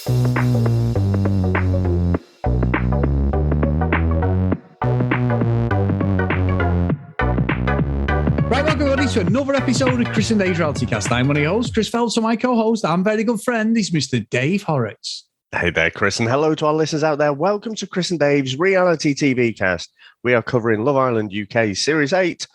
Right, welcome everybody to another episode of Chris and Dave's Reality Cast. I'm one of your hosts, Chris Phelps, and my co-host and very good friend is Mr. Dave Horrocks. Hey there, Chris, and hello to our listeners out there. Welcome to Chris and Dave's Reality TV Cast. We are covering Love Island UK Series 8,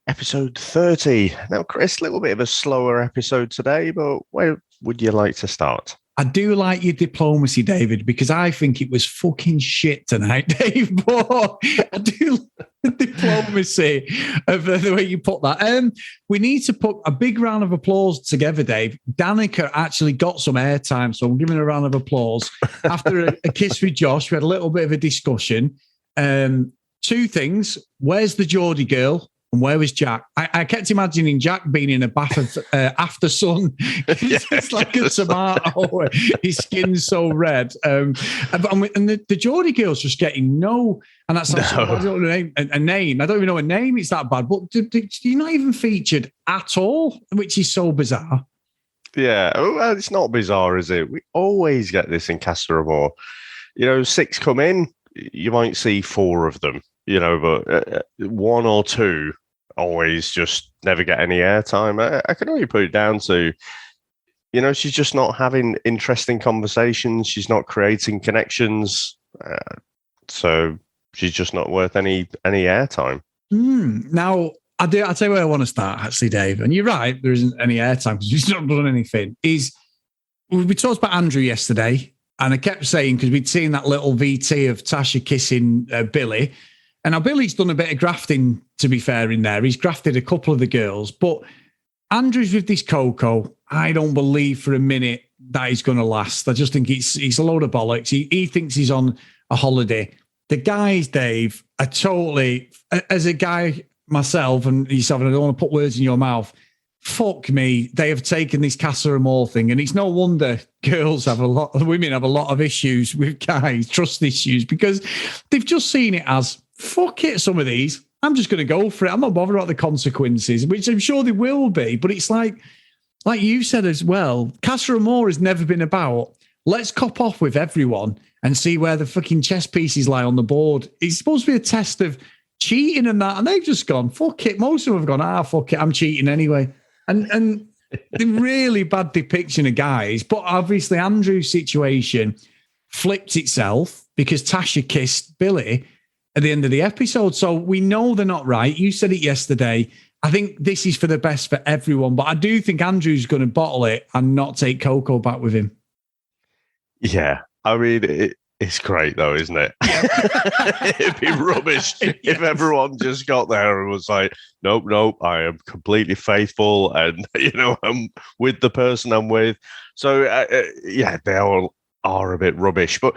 Episode 30. Now, Chris, a little bit of a slower episode today, but where would you like to start? I do like your diplomacy, David, because I think it was fucking shit tonight, Dave. But I do like the diplomacy of the way you put that. We need to put a big round of applause together, Dave. Danica actually got some airtime, so I'm giving her a round of applause. After a kiss with Josh, we had a little bit of a discussion. Two things. Where's the Geordie girl? And where was Jack? I kept imagining Jack being in a bath of after sun. It's like a tomato. His skin's so red. And the Geordie girl's just getting no. And that's I don't know a name. I don't even know a name. It's that bad. But you're not even featured at all, which is so bizarre. Yeah, well, it's not bizarre, is it? We always get this in Casa Amor. 6 come in, you might see 4 of them. But 1 or 2 always just never get any airtime. I can only put it down to, she's just not having interesting conversations. She's not creating connections. So she's just not worth any airtime. Now, I'll tell you where I want to start, actually, Dave. And you're right, there isn't any airtime because she's not done anything. We talked about Andrew yesterday, and I kept saying, because we'd seen that little VT of Tasha kissing Billy. And now Billy's done a bit of grafting, to be fair, in there. He's grafted a couple of the girls. But Andrew's with this Coco. I don't believe for a minute that he's going to last. I just think he's a load of bollocks. He thinks he's on a holiday. The guys, Dave, are totally, as a guy myself and yourself, and I don't want to put words in your mouth, fuck me, they have taken this Casa Amor thing. And it's no wonder women have a lot of issues with guys, trust issues, because they've just seen it as, fuck it, some of these. I'm just going to go for it. I'm not bothered about the consequences, which I'm sure they will be. But it's like you said as well, Casa Amor has never been about, let's cop off with everyone and see where the fucking chess pieces lie on the board. It's supposed to be a test of cheating and that. And they've just gone, fuck it. Most of them have gone, fuck it, I'm cheating anyway. And the really bad depiction of guys. But obviously Andrew's situation flipped itself because Tasha kissed Billy at the end of the episode. So we know they're not right. You said it yesterday. I think this is for the best for everyone. But I do think Andrew's going to bottle it and not take Coco back with him. Yeah. I mean, it's great though, isn't it? It'd be rubbish if everyone just got there and was like, nope, I am completely faithful and, I'm with the person I'm with. So, they all are a bit rubbish. But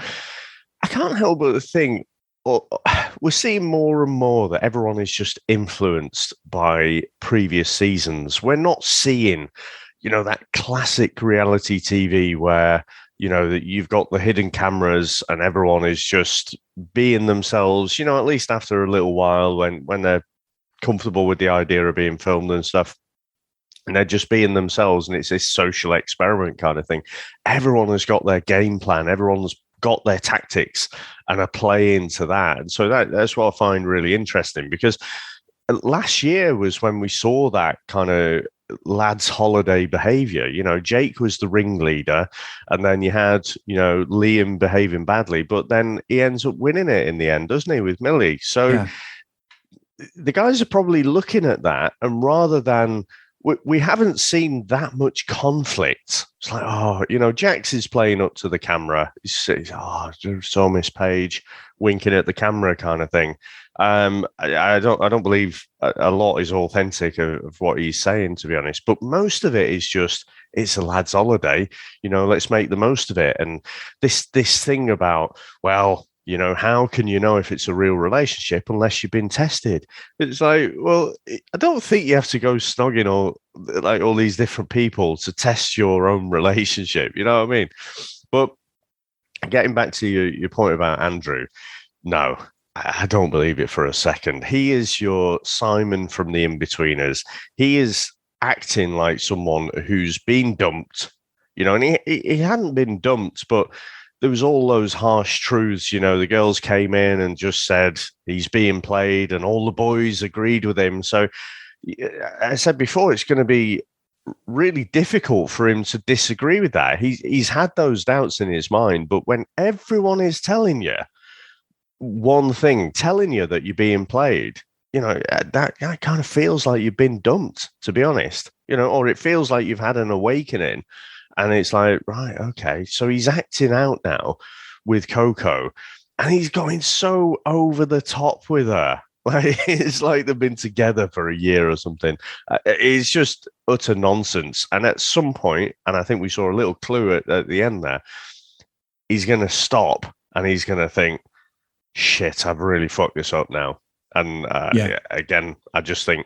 I can't help but think, we're seeing more and more that everyone is just influenced by previous seasons. We're not seeing, that classic reality TV where, that you've got the hidden cameras and everyone is just being themselves, at least after a little while when they're comfortable with the idea of being filmed and stuff. And they're just being themselves. And it's this social experiment kind of thing. Everyone has got their game plan. Everyone's got their tactics and are playing to that. And so that's what I find really interesting, because last year was when we saw that kind of lads holiday behavior. Jake was the ringleader, and then you had, Liam behaving badly, but then he ends up winning it in the end, doesn't he, with Millie? So the guys are probably looking at that, and rather than we haven't seen that much conflict. It's like, Jax is playing up to the camera. He's so Miss Page, winking at the camera kind of thing. I don't believe a lot is authentic of what he's saying, to be honest. But most of it is just, it's a lad's holiday. Let's make the most of it. And this thing about, well, how can you know if it's a real relationship unless you've been tested? It's like, well, I don't think you have to go snogging all these different people to test your own relationship. You know what I mean? But getting back to your point about Andrew, no, I don't believe it for a second. He is your Simon from the In-Betweeners. He is acting like someone who's been dumped. and he hadn't been dumped, but there was all those harsh truths. The girls came in and just said he's being played, and all the boys agreed with him. So I said before, it's going to be really difficult for him to disagree with that. He's had those doubts in his mind, but when everyone is telling you one thing, telling you that you're being played, that kind of feels like you've been dumped, to be honest, or it feels like you've had an awakening. And it's like, right, okay. So he's acting out now with Coco, and he's going so over the top with her. Like, it's like they've been together for a year or something. It's just utter nonsense. And at some point, and I think we saw a little clue at the end there, he's going to stop and he's going to think, shit, I've really fucked this up now. And again, I just think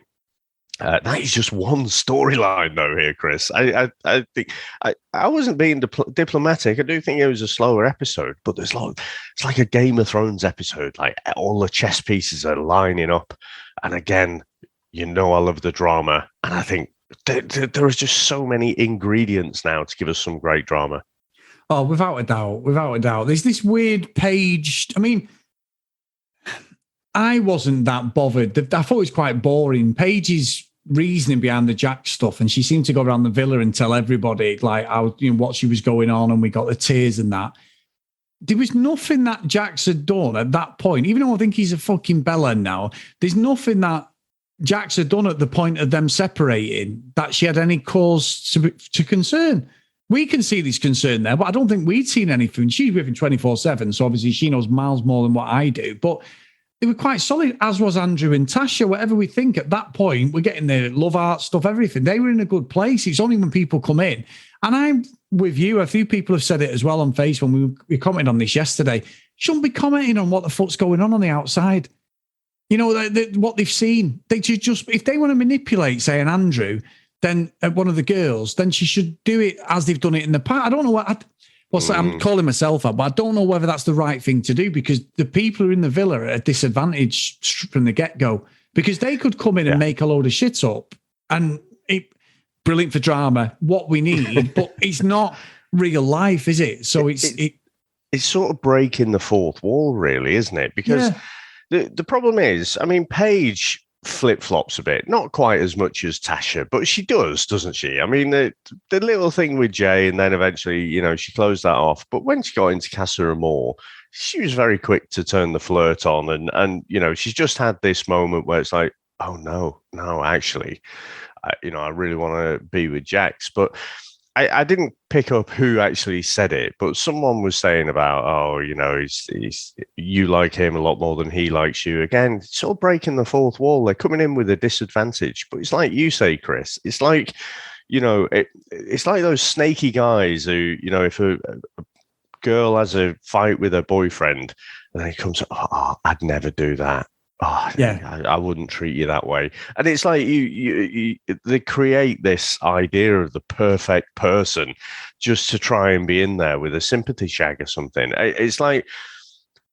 that is just one storyline, though. Here, Chris, I think I wasn't being diplomatic. I do think it was a slower episode, but it's like a Game of Thrones episode. Like, all the chess pieces are lining up, and again, I love the drama, and I think there is just so many ingredients now to give us some great drama. Oh, without a doubt. There's this weird page. I mean, I wasn't that bothered. I thought it was quite boring. Paige's reasoning behind the Jack stuff, and she seemed to go around the villa and tell everybody like how, what she was going on, and we got the tears and that. There was nothing that Jax had done at that point, even though I think he's a fucking bellend now. There's nothing that Jax had done at the point of them separating that she had any cause to concern. We can see this concern there, but I don't think we'd seen anything. She's with him 24/7, so obviously she knows miles more than what I do, but they were quite solid, as was Andrew and Tasha. Whatever we think at that point, we're getting the love art stuff, everything. They were in a good place. It's only when people come in. And I'm with you. A few people have said it as well on Facebook. When we commented on this yesterday. Shouldn't be commenting on what the fuck's going on the outside. What they've seen. They just if they want to manipulate, say, an Andrew, then one of the girls, then she should do it as they've done it in the past. I don't know what... I'm calling myself out, but I don't know whether that's the right thing to do, because the people who are in the villa are at a disadvantage from the get-go, because they could come in and make a load of shit up, and brilliant for drama, what we need, but it's not real life, is it? So it's sort of breaking the fourth wall, really, isn't it? Because the problem is, I mean, Paige flip-flops a bit, not quite as much as Tasha, but she does, doesn't she? I mean, the little thing with Jay, and then eventually, she closed that off. But when she got into Casa Amor, she was very quick to turn the flirt on, and she's just had this moment where it's like, oh no, actually, I really want to be with Jax. But I didn't pick up who actually said it, but someone was saying about, he's you like him a lot more than he likes you. Again, sort of breaking the fourth wall. They're coming in with a disadvantage, but it's like you say, Chris. It's like, it's like those snaky guys who, if a girl has a fight with her boyfriend, and then he comes, oh, I'd never do that. Oh, yeah, I wouldn't treat you that way. And it's like they create this idea of the perfect person just to try and be in there with a sympathy shag or something. It's like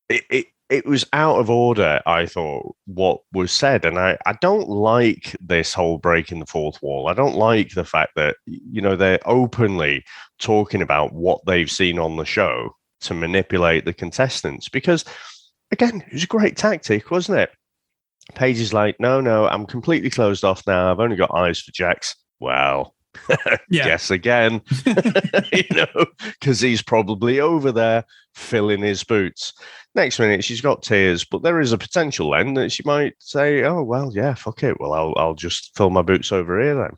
it was out of order, I thought, what was said. And I don't like this whole breaking the fourth wall. I don't like the fact that, they're openly talking about what they've seen on the show to manipulate the contestants, because again, it was a great tactic, wasn't it? Paige is like, no, I'm completely closed off now. I've only got eyes for Jax. Well, guess again, because he's probably over there filling his boots. Next minute, she's got tears, but there is a potential then that she might say, oh, well, yeah, fuck it. Well, I'll just fill my boots over here then.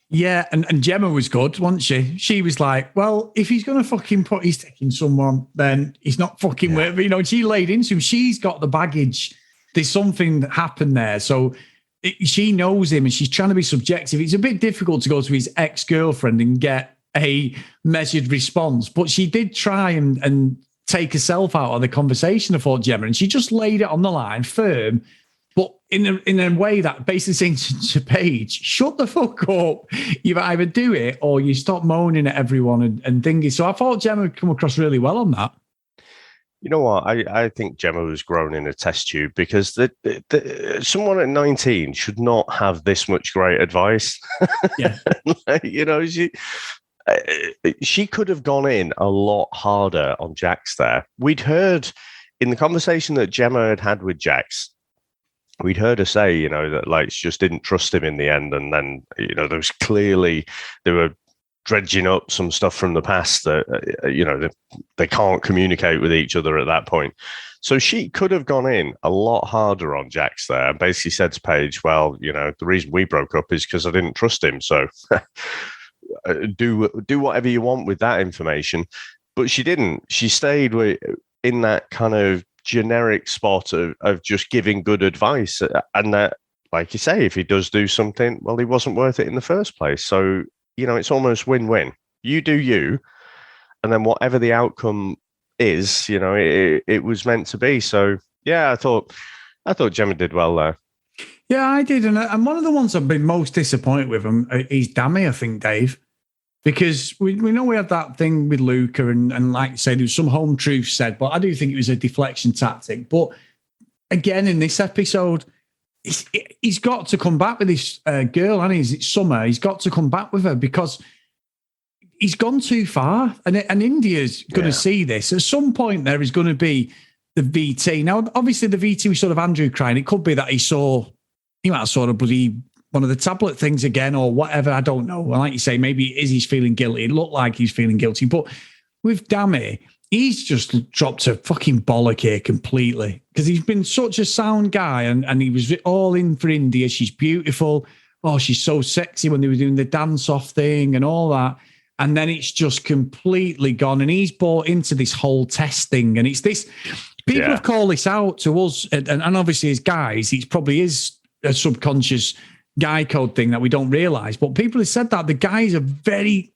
Yeah, and Gemma was good, wasn't she? She was like, well, if he's going to fucking put his stick in someone, then he's not fucking with, she laid into him. She's got the baggage. There's something that happened there. So she knows him and she's trying to be subjective. It's a bit difficult to go to his ex-girlfriend and get a measured response, but she did try and take herself out of the conversation, I thought, Gemma, and she just laid it on the line, firm, but in a way that basically saying to Paige, shut the fuck up. You either do it or you stop moaning at everyone and thingy. So I thought Gemma would come across really well on that. You know what? I think Gemma was grown in a test tube, because someone at 19 should not have this much great advice. Yeah. She could have gone in a lot harder on Jax there. We'd heard in the conversation that Gemma had with Jax, we'd heard her say, that like she just didn't trust him in the end. And then, there was clearly, they were dredging up some stuff from the past that, they can't communicate with each other at that point. So she could have gone in a lot harder on Jax there and basically said to Paige, well, the reason we broke up is because I didn't trust him. So do whatever you want with that information. But she didn't. She stayed in that kind of generic spot of just giving good advice. And that, like you say, if he does do something, well, he wasn't worth it in the first place. So, it's almost win-win. You do you, and then whatever the outcome is, it was meant to be. So, yeah, I thought Gemma did well there. Yeah, I did. And one of the ones I've been most disappointed with him is Dammy, I think, Dave. Because we know we had that thing with Luca and like you say, there was some home truth said, but I do think it was a deflection tactic. But again, in this episode, he's got to come back with this girl, and it's Summer. He's got to come back with her because he's gone too far. And India's going to see this. At some point, there is going to be the VT. Now, obviously, the VT, we sort of Andrew crying. It could be that he might have saw the bloody one of the tablet things again or whatever. I don't know. Well, like you say, maybe he's feeling guilty. It looked like he's feeling guilty. But with Dammy, he's just dropped a fucking bollock here completely because he's been such a sound guy and he was all in for India. She's beautiful. Oh, she's so sexy when they were doing the dance-off thing and all that. And then it's just completely gone. And he's bought into this whole test thing. And it's this, people have called this out to us. And obviously as guys, it probably is a subconscious guy code thing that we don't realize. But people have said that the guys are very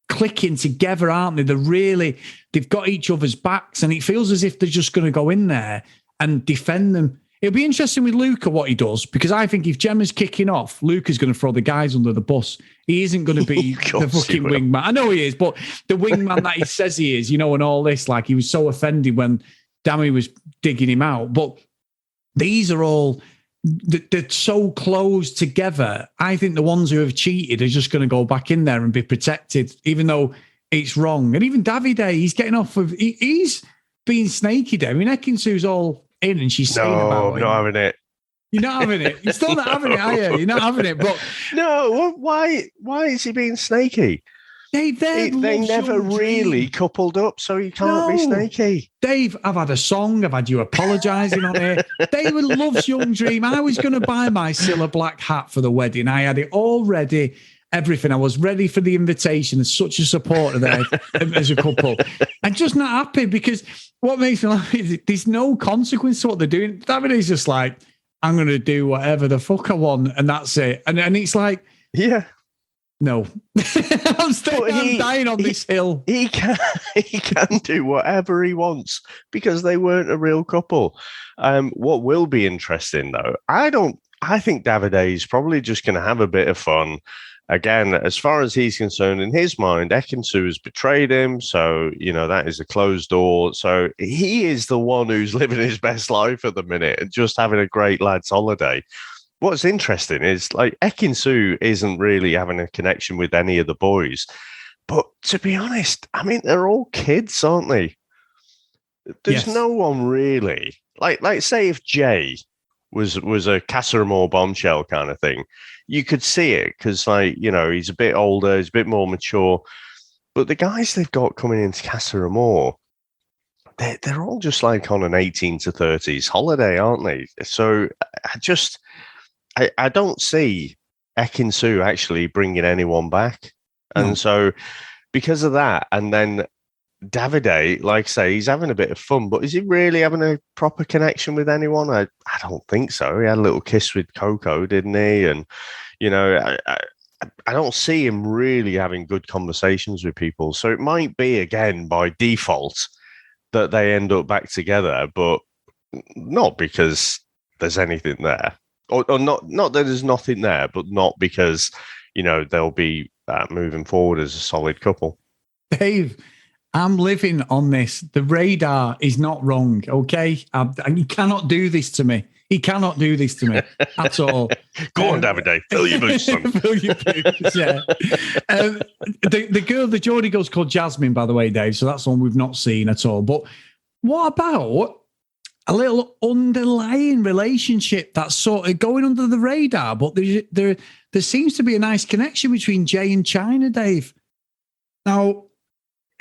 clicking together, aren't they? They've got each other's backs, and it feels as if they're just going to go in there and defend them. It'll be interesting with Luca what he does, because I think if Gemma's kicking off, Luca's going to throw the guys under the bus. He isn't going to be the fucking wingman. I know he is, but the wingman that he says he is, and all this, like he was so offended when Dammy was digging him out. But these are all, they're so close together. I think the ones who have cheated are just going to go back in there and be protected, even though it's wrong. And even Davide, he's getting off with, he's being snaky there. I mean, Ekinsu's all in and she's saying about it. No, I'm not having it. You're not having it. You're still not having it, are you? You're not having it. But no, why is he being snaky? They never really coupled up, so you can't be snaky. Dave, I've had a song. I've had you apologising on here. David loves Young Dream. I was going to buy my Cilla Black hat for the wedding. I had it all ready, everything. I was ready for the invitation. There's such a supporter there as a couple. I'm just not happy because what makes me laugh is there's no consequence to what they're doing. David is just like, I'm going to do whatever the fuck I want, and that's it. And it's like, yeah. No, I'm dying on this hill. He can do whatever he wants because they weren't a real couple. What will be interesting though, I think Davide is probably just going to have a bit of fun. Again, as far as he's concerned, in his mind, Ekinsu has betrayed him. So, that is a closed door. So he is the one who's living his best life at the minute and just having a great lad's holiday. What's interesting is like Ekinsu isn't really having a connection with any of the boys. But to be honest, I mean, they're all kids, aren't they? There's no one really. Like say if Jay was a Casa Amor bombshell kind of thing, you could see it because he's a bit older, he's a bit more mature. But the guys they've got coming into Casa Amor, they're all just like on an 18 to 30s holiday, aren't they? So I don't see Ekinsu actually bringing anyone back. And so because of that, and then Davide, like I say, he's having a bit of fun, but is he really having a proper connection with anyone? I don't think so. He had a little kiss with Coco, didn't he? And, I don't see him really having good conversations with people. So it might be, again, by default, that they end up back together, but not because there's anything there. Or not that there's nothing there, but not because, they'll be moving forward as a solid couple. Dave, I'm living on this. The radar is not wrong, okay? You cannot do this to me. Yeah. He cannot do this to me at all. Go on, Davide, fill your boots, son. Fill your boots, yeah. The girl, the Geordie girl's called Jasmine, by the way, Dave. So that's one we've not seen at all. But what about a little underlying relationship that's sort of going under the radar? But there seems to be a nice connection between Jay and China, Dave. Now,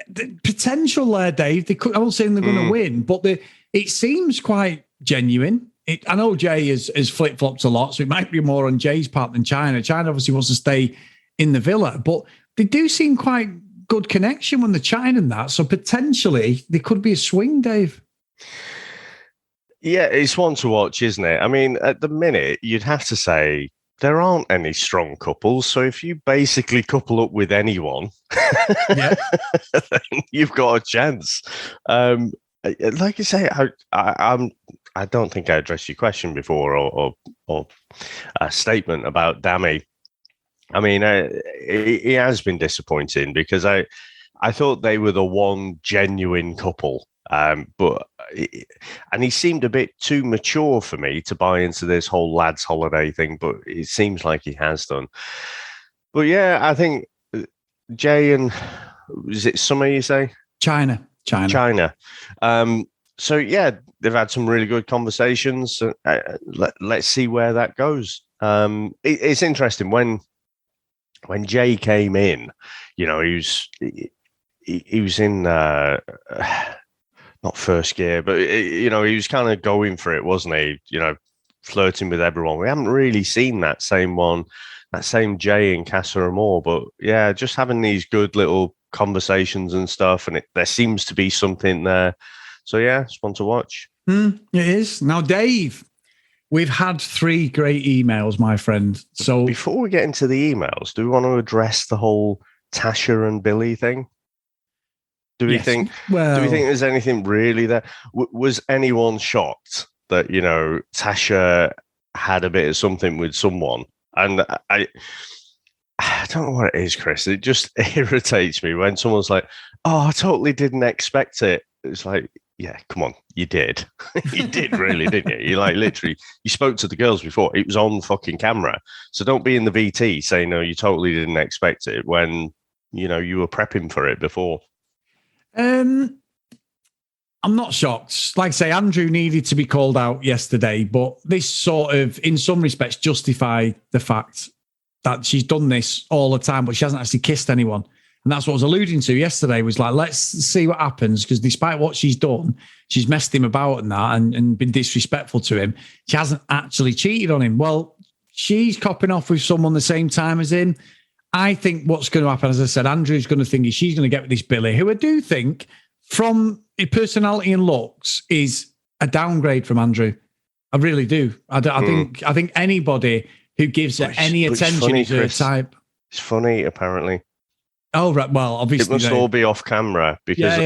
the potential there, Dave. I won't say they're going to win, but it seems quite genuine. I know Jay has flip-flopped a lot, so it might be more on Jay's part than China. China obviously wants to stay in the villa, but they do seem quite good connection when they're China and that. So potentially there could be a swing, Dave. Yeah, it's one to watch, isn't it? I mean, at the minute, you'd have to say there aren't any strong couples. So if you basically couple up with anyone, then you've got a chance. Like you say, I don't think I addressed your question before or a statement about Dami. I mean, he has been disappointing because I thought they were the one genuine couple. And he seemed a bit too mature for me to buy into this whole lads holiday thing, but it seems like he has done. But yeah, I think Jay and is it Summer you say? China. So yeah, they've had some really good conversations. Let's see where that goes. It's interesting when Jay came in, you know, he was in not first gear, but you know, he was kind of going for it, wasn't he? You know, flirting with everyone. We haven't really seen that same Jay in Casa Amor, but yeah, just having these good little conversations and stuff, and there seems to be something there. So yeah, it's fun to watch. It is. Now, Dave, we've had 3 great emails, my friend. So before we get into the emails, do we want to address the whole Tasha and Billy thing? Do we think there's anything really there? Was anyone shocked that, you know, Tasha had a bit of something with someone? And I don't know what it is, Chris. It just irritates me when someone's like, "Oh, I totally didn't expect it." It's like, yeah, come on, you did. You did really, didn't you? You like literally, you spoke to the girls before. It was on fucking camera. So don't be in the VT saying, no, you totally didn't expect it when, you know, you were prepping for it before. I'm not shocked. Like I say, Andrew needed to be called out yesterday, but this sort of, in some respects, justified the fact that she's done this all the time, but she hasn't actually kissed anyone. And that's what I was alluding to yesterday, was like, let's see what happens, because despite what she's done, she's messed him about and that and been disrespectful to him. She hasn't actually cheated on him. Well, she's copping off with someone the same time as him. I think what's going to happen, as I said, Andrew's going to think is she's going to get with this Billy, who I do think, from a personality and looks, is a downgrade from Andrew. I really do. I think anybody who gives her any attention is her type. It's funny, apparently. Oh, right. Well, obviously. It must all be off camera because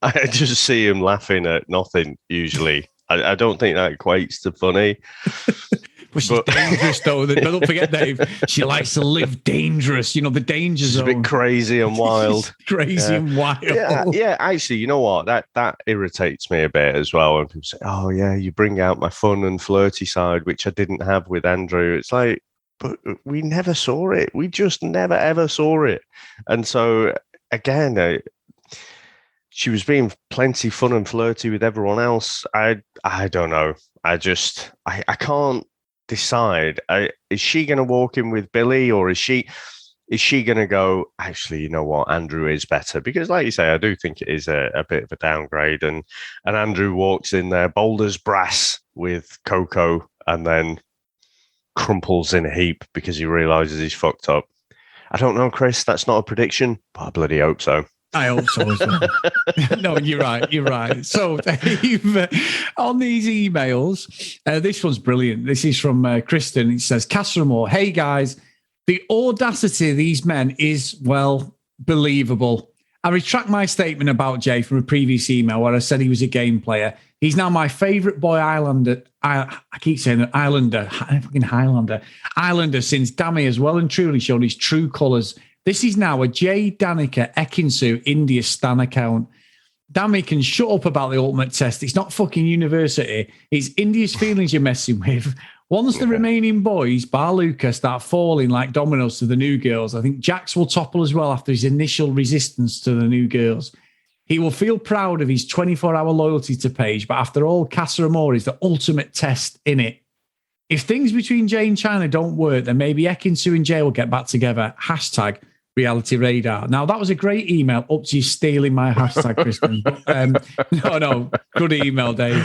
I just see him laughing at nothing, usually. I don't think that equates to funny. But she's dangerous, though. Don't forget, Dave, she likes to live dangerous. You know, the danger zone. She's a bit crazy and wild. And wild. Yeah, actually, you know what? That irritates me a bit as well. When people say, oh, yeah, you bring out my fun and flirty side, which I didn't have with Andrew. It's like, but we never saw it. We just never, ever saw it. And so, again, she was being plenty fun and flirty with everyone else. I don't know. I can't decide. Is she going to walk in with Billy, or is she going to go, actually, you know what, Andrew is better? Because like you say, I do think it is a bit of a downgrade. And Andrew walks in there, bold as brass with Coco, and then crumples in a heap because he realizes he's fucked up. I don't know, Chris. That's not a prediction, but I bloody hope so. I hope so as well. No, you're right. So, Dave, on these emails, this one's brilliant. This is from Kristen. It says, Castlemore, hey guys, the audacity of these men is, well, believable. I retract my statement about Jay from a previous email where I said he was a game player. He's now my favourite boy Islander. I keep saying that Islander since Dami has well and truly shown his true colours. This is now a Jay Danica Ekinsu India Stan account. Dammy can shut up about the ultimate test. It's not fucking university. It's India's feelings you're messing with. Once the remaining boys, bar Luca, start falling like dominoes to the new girls, I think Jax will topple as well after his initial resistance to the new girls. He will feel proud of his 24-hour loyalty to Paige, but after all, Casa Amor is the ultimate test in it. If things between Jay and China don't work, then maybe Ekin-Su and Jay will get back together. Hashtag Reality Radar. Now, that was a great email, up to you stealing my hashtag, Kristen. No, good email, Dave.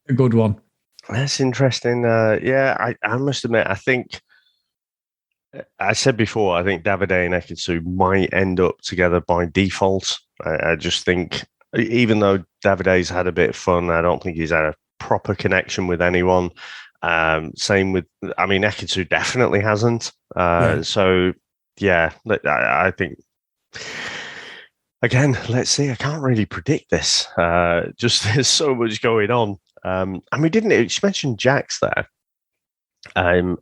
A good one. That's interesting. I must admit, I think, I said before, I think Davide and Ekin-Su might end up together by default. I just think, even though Davide's had a bit of fun, I don't think he's had a proper connection with anyone. Same with, Ekin-Su definitely hasn't. So, yeah, I think, again, let's see. I can't really predict this. Just there's so much going on. And we didn't, she mentioned Jax there. I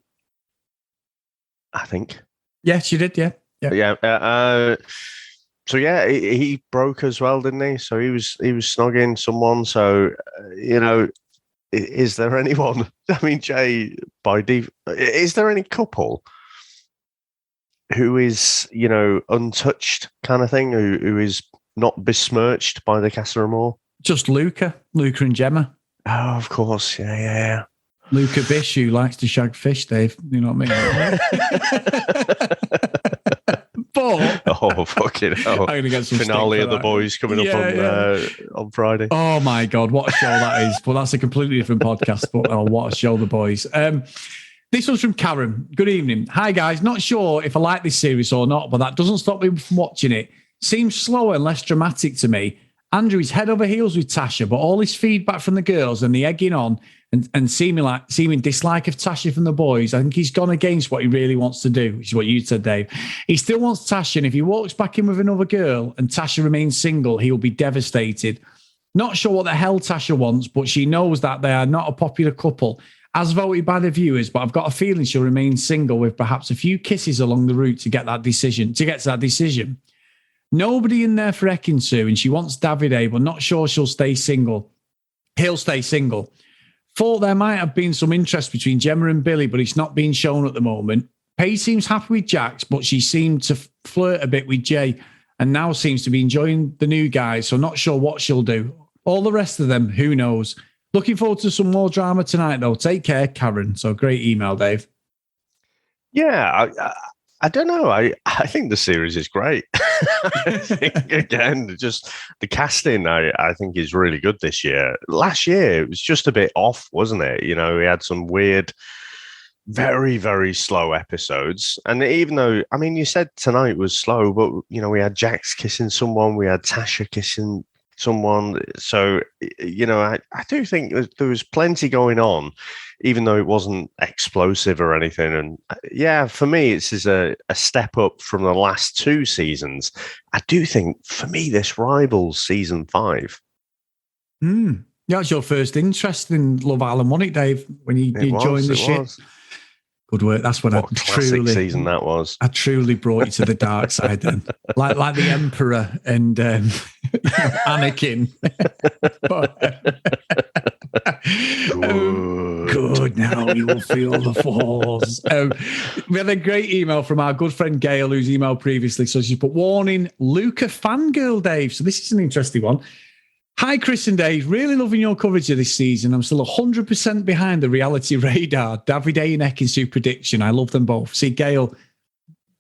think. Yeah, she did. Yeah. So yeah, he broke as well, didn't he? So he was snogging someone. So is there anyone? I mean, Jay, is there any couple who is untouched kind of thing, who is not besmirched by the Casa Amor? Just Luca and Gemma. Oh, of course, yeah. Luca Bish, who likes to shag fish, Dave. You know what I mean? But oh, fucking hell. I'm gonna get some finale of The Boys coming up on Friday. Oh my God, what a show that is. But that's a completely different podcast. But what a show, The Boys. This one's from Karen. Good evening. Hi, guys. Not sure if I like this series or not, but that doesn't stop me from watching it. Seems slower and less dramatic to me. Andrew is head over heels with Tasha, but all his feedback from the girls and the egging on and seeming dislike of Tasha from the boys, I think he's gone against what he really wants to do, which is what you said, Dave. He still wants Tasha, and if he walks back in with another girl and Tasha remains single, he will be devastated. Not sure what the hell Tasha wants, but she knows that they are not a popular couple, as voted by the viewers, but I've got a feeling she'll remain single with perhaps a few kisses along the route to get to that decision. Nobody in there for Ekin-Su, and she wants Davide, but not sure she'll stay single. He'll stay single. Thought there might have been some interest between Gemma and Billy, but it's not being shown at the moment. Paige seems happy with Jax, but she seemed to flirt a bit with Jay, and now seems to be enjoying the new guy, so not sure what she'll do. All the rest of them, who knows? Looking forward to some more drama tonight, though. Take care, Karen. So great email, Dave. Yeah, I don't know. I think the series is great. I think, again, just the casting, I think, is really good this year. Last year, it was just a bit off, wasn't it? We had some weird, very, very slow episodes. And even though, you said tonight was slow, but, we had Jax kissing someone, we had Tasha kissing someone. So, I do think there was plenty going on, even though it wasn't explosive or anything. And yeah, for me, it's a step up from the last two seasons. I do think, for me, this rivals season 5. Yeah, it's your first interest in Love Island, wasn't it, Dave? When you joined the ship. Good work. That's what a classic season that was. I truly brought you to the dark side then. like the Emperor and Anakin. Good. Now you will feel the force. We had a great email from our good friend Gail, who's emailed previously. So she put, warning, Luca fangirl, Dave. So this is an interesting one. Hi, Chris and Dave. Really loving your coverage of this season. I'm still 100% behind the Reality Radar, Davide and Ekin-Su prediction. I love them both. See, Gail,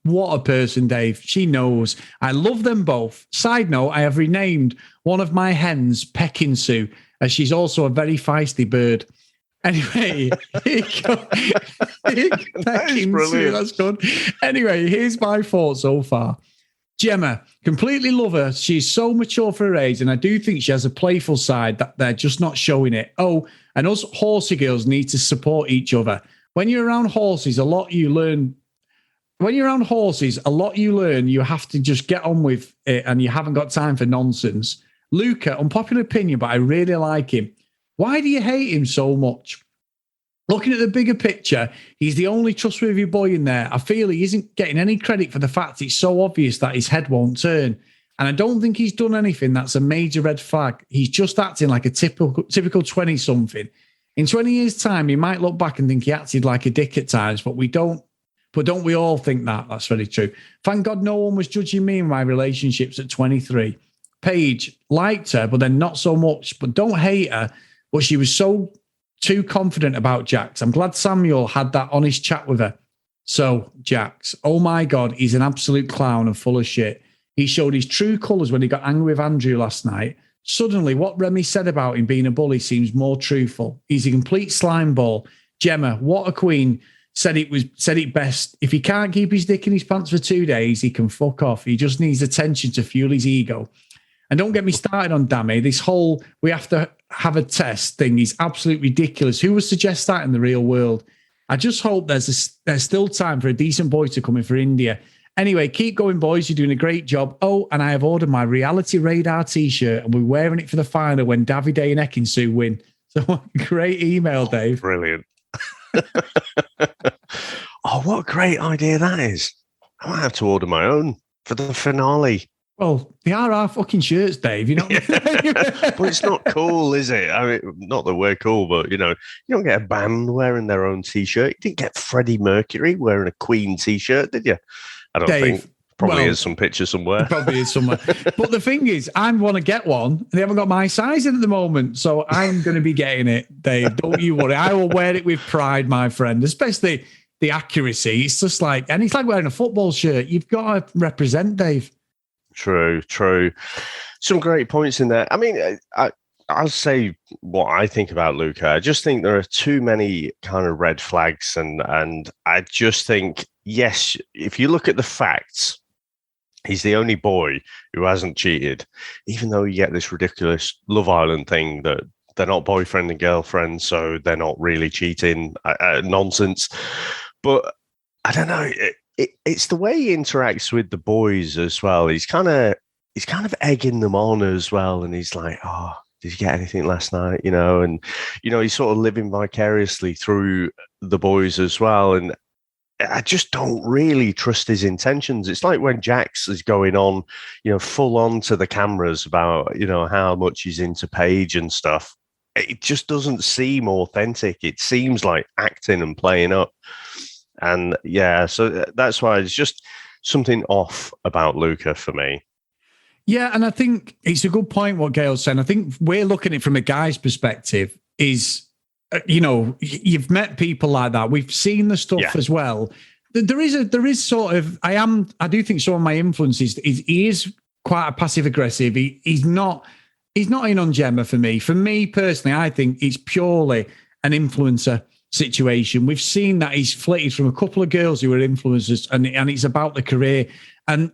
what a person, Dave. She knows. I love them both. Side note, I have renamed one of my hens Peckin-Su, as she's also a very feisty bird. Anyway, Peckin-Su, that's good. Anyway, here's my thoughts so far. Gemma, completely love her. She's so mature for her age, and I do think she has a playful side that they're just not showing it. Oh, and us horsey girls need to support each other. When you're around horses, a lot you learn. You have to just get on with it, and you haven't got time for nonsense. Luca, unpopular opinion, but I really like him. Why do you hate him so much? Looking at the bigger picture, he's the only trustworthy boy in there. I feel he isn't getting any credit for the fact it's so obvious that his head won't turn. And I don't think he's done anything that's a major red flag. He's just acting like a typical 20-something. In 20 years' time, you might look back and think he acted like a dick at times, but we don't. But don't we all think that? That's very true. Thank God no one was judging me in my relationships at 23. Paige liked her, but then not so much. But don't hate her. But she was so too confident about Jax. I'm glad Samuel had that honest chat with her. So, Jax, oh my God, he's an absolute clown and full of shit. He showed his true colours when he got angry with Andrew last night. Suddenly, what Remy said about him being a bully seems more truthful. He's a complete slime ball. Gemma, what a queen, said it best. If he can't keep his dick in his pants for 2 days, he can fuck off. He just needs attention to fuel his ego. And don't get me started on Dammy. This whole we have to have a test thing is absolutely ridiculous. Who would suggest that in the real world? I just hope there's still time for a decent boy to come in for India. Anyway, keep going, boys. You're doing a great job. Oh, and I have ordered my Reality Radar t-shirt, and we're wearing it for the final when Davide and Ekinsu win. So great email, Dave. Brilliant. Oh, what a great idea that is. I might have to order my own for the finale. Well, they are our fucking shirts, Dave. You know, but it's not cool, is it? I mean, not that we're cool, but you don't get a band wearing their own t-shirt. You didn't get Freddie Mercury wearing a Queen t-shirt, did you? I don't think. Probably is some picture somewhere. Probably is somewhere. But the thing is, I want to get one. They haven't got my size in at the moment, so I'm going to be getting it, Dave. Don't you worry. I will wear it with pride, my friend. Especially the accuracy. It's just like, and it's like wearing a football shirt. You've got to represent, Dave. True. Some great points in there. I mean, I'll say what I think about Luca. I just think there are too many kind of red flags, and I just think, yes, if you look at the facts, he's the only boy who hasn't cheated, even though you get this ridiculous Love Island thing that they're not boyfriend and girlfriend, so they're not really cheating, nonsense. But I don't know. It's the way he interacts with the boys as well. He's kind of egging them on as well, and he's like, "Oh, did you get anything last night?" And he's sort of living vicariously through the boys as well. And I just don't really trust his intentions. It's like when Jax is going on, full on to the cameras about, how much he's into Paige and stuff. It just doesn't seem authentic. It seems like acting and playing up. And yeah, so that's why it's just something off about Luca for me. Yeah, and I think it's a good point what Gail's saying. I think we're looking at it from a guy's perspective is, you've met people like that. We've seen the stuff as well. There is sort of, I do think some of my influences is he is quite a passive aggressive. He's not in on Gemma for me. For me personally, I think it's purely an influencer situation. We've seen that he's flitted from a couple of girls who were influencers, and it's about the career. And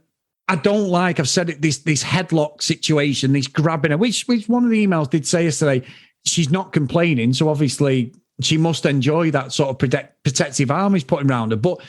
I don't like, I've said it, this headlock situation, this grabbing her, which one of the emails did say yesterday, she's not complaining. So obviously she must enjoy that sort of protective arm he's putting around her. But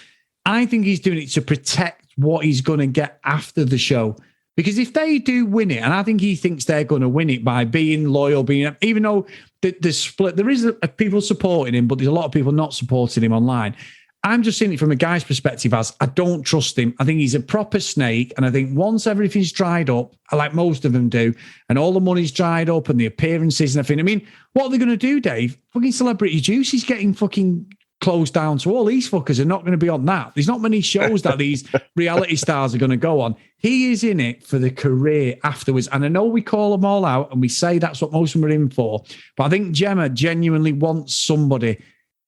I think he's doing it to protect what he's going to get after the show. Because if they do win it, and I think he thinks they're going to win it by being loyal, even though the split, there is people supporting him, but there's a lot of people not supporting him online. I'm just seeing it from a guy's perspective as I don't trust him. I think he's a proper snake. And I think once everything's dried up, like most of them do, and all the money's dried up and the appearances and everything, I mean, what are they going to do, Dave? Fucking Celebrity Juice is getting fucking closed down. So all these fuckers are not going to be on that. There's not many shows that these reality stars are going to go on. He is in it for the career afterwards. And I know we call them all out and we say that's what most of them are in for. But I think Gemma genuinely wants somebody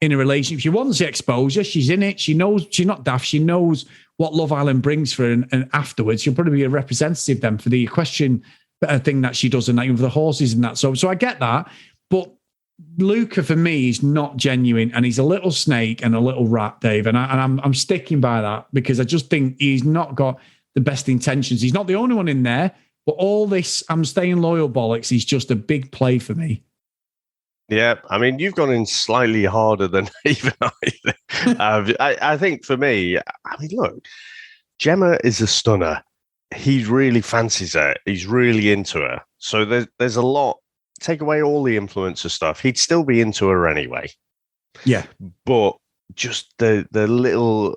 in a relationship. She wants the exposure. She's in it. She knows she's not daft. She knows what Love Island brings for her. And afterwards, she'll probably be a representative then for the equestrian thing that she does and that, even for the horses and that. So I get that. But Luca, for me, is not genuine, and he's a little snake and a little rat, Dave. And I'm sticking by that because I just think he's not got the best intentions. He's not the only one in there, but all this I'm staying loyal bollocks is just a big play for me. Yeah, I mean, you've gone in slightly harder than even I think for me, I mean, look, Gemma is a stunner. He really fancies her. He's really into her. So there's a lot. Take away all the influencer stuff, he'd still be into her anyway. Yeah, but just the little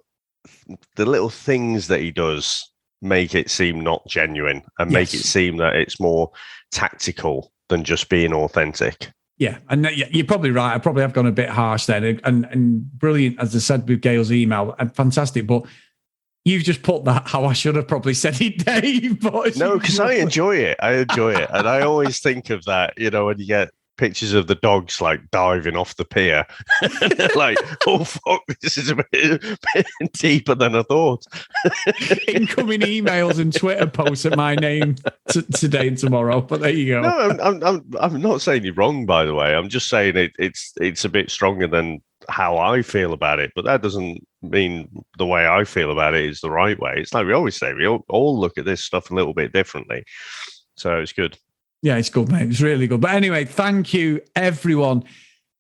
things that he does make it seem not genuine and make it seem that it's more tactical than just being authentic. Yeah, and you're probably right. I probably have gone a bit harsh then, and brilliant, as I said with Gail's email, and fantastic. But you've just put that how I should have probably said it, Dave. No, because I enjoy it. And I always think of that, when you get pictures of the dogs like diving off the pier, like, oh fuck, this is a bit deeper than I thought. Incoming emails and Twitter posts at my name today and tomorrow, but there you go. No, I'm not saying you're wrong, by the way. I'm just saying it's a bit stronger than how I feel about it, but that doesn't mean the way I feel about it is the right way. It's like we always say, we all look at this stuff a little bit differently, so it's good. Yeah, it's good, mate. It's really good. But anyway, thank you, everyone,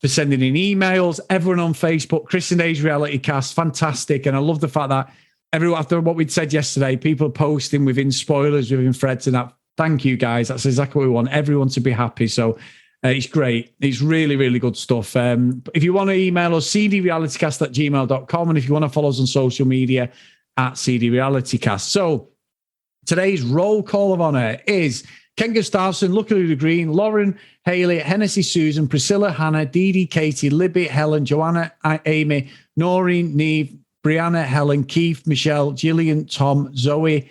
for sending in emails. Everyone on Facebook, Chris and Dave's Reality Cast, fantastic. And I love the fact that everyone, after what we'd said yesterday, people are posting within spoilers, within threads and that. Thank you, guys. That's exactly what we want. Everyone to be happy. So it's great. It's really, really good stuff. If you want to email us, cdrealitycast@gmail.com. And if you want to follow us on social media, @cdrealitycast. So today's roll call of honor is Ken Gustafson, Lucky the Green, Lauren, Haley, Hennessy, Susan, Priscilla, Hannah, Dee Dee, Katie, Libby, Helen, Joanna, Amy, Noreen, Neve, Brianna, Helen, Keith, Michelle, Gillian, Tom, Zoe,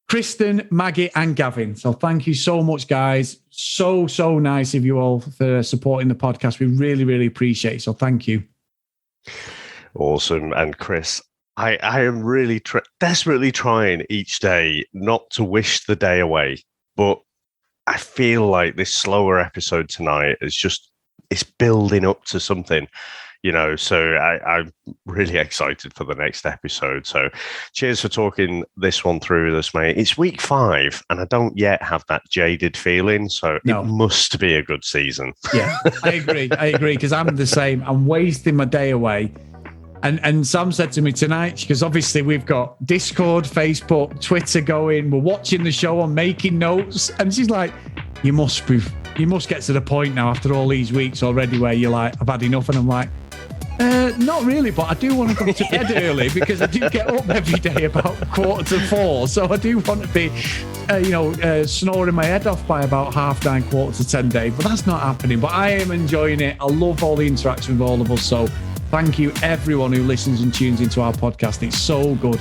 Kristen, Maggie, and Gavin. So thank you so much, guys. So nice of you all for supporting the podcast. We really, really appreciate it. So thank you. Awesome. And Chris, I am really desperately trying each day not to wish the day away, but I feel like this slower episode tonight it's building up to something, so I'm really excited for the next episode. So cheers for talking this one through with us, mate. It's week 5 and I don't yet have that jaded feeling. So It must be a good season. Yeah, I agree because I'm the same. I'm wasting my day away. And Sam said to me tonight, because obviously we've got Discord, Facebook, Twitter going. We're watching the show, I'm making notes. And she's like, you must get to the point now after all these weeks already where you're like, I've had enough. And I'm like, not really, but I do want to go to bed early because I do get up every day about 3:45. So I do want to be, snoring my head off by about 9:30, 9:45, Dave. But that's not happening. But I am enjoying it. I love all the interaction with all of us. So thank you, everyone who listens and tunes into our podcast. It's so good.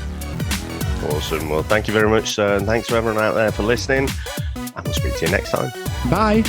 Awesome. Well, thank you very much, sir. And thanks to everyone out there for listening. And we'll speak to you next time. Bye.